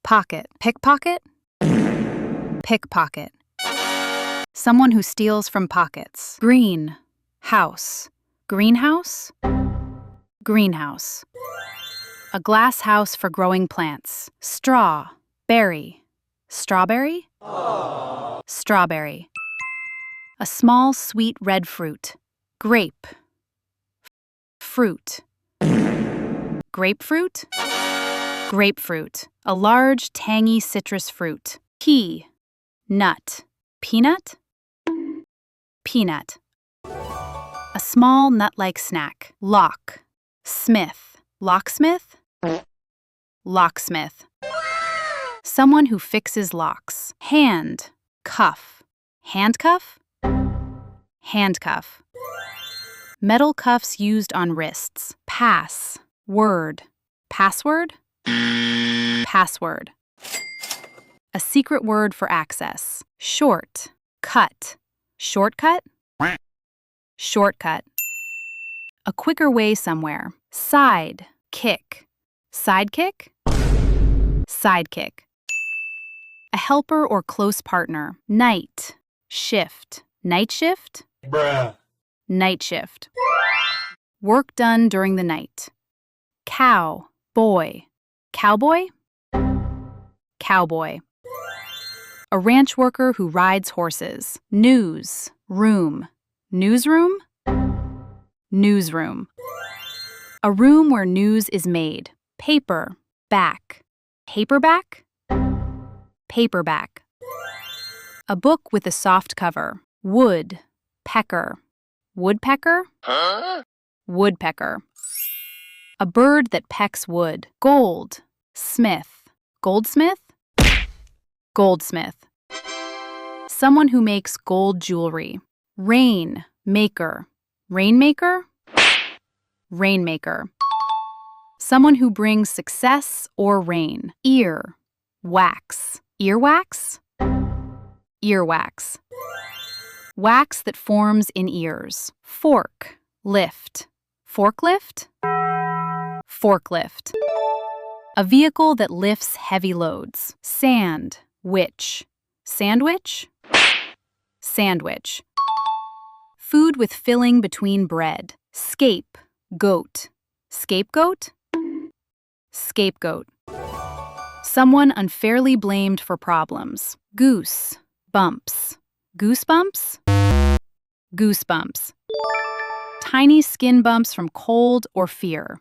Pocket. Pickpocket? Pickpocket. Someone who steals from pockets. House. Greenhouse? Greenhouse. A glass house for growing plants. Berry. Strawberry? Strawberry. A small, sweet red fruit. Fruit. Grapefruit? Grapefruit. A large, tangy citrus fruit. Nut. Peanut? Peanut. A small nut-like snack. Smith. Locksmith? Locksmith. Someone who fixes locks. Cuff. Handcuff? Handcuff. Metal cuffs used on wrists. Word. Password? Password. A secret word for access. Cut. Shortcut? Shortcut. A quicker way somewhere. Sidekick. Sidekick? Sidekick. A helper or close partner. Nightshift. Nightshift? Bruh. Nightshift. Work done during the night. Cowboy. Cowboy? Cowboy. A ranch worker who rides horses. Newsroom. Newsroom? Newsroom. A room where news is made. Paperback. Paperback? Paperback. A book with a soft cover. Woodpecker. Woodpecker? Woodpecker. A bird that pecks wood. Goldsmith. Goldsmith? Goldsmith. Someone who makes gold jewelry. Rainmaker. Rainmaker? Rainmaker. Someone who brings success or rain. Earwax. Earwax? Earwax. Wax that forms in ears. Forklift. Forklift? Forklift. A vehicle that lifts heavy loads. Sandwich. Sandwich? Sandwich. Food with filling between bread. Scapegoat. Scapegoat? Scapegoat. Someone unfairly blamed for problems. Goosebumps. Goosebumps? Goosebumps. Tiny skin bumps from cold or fear.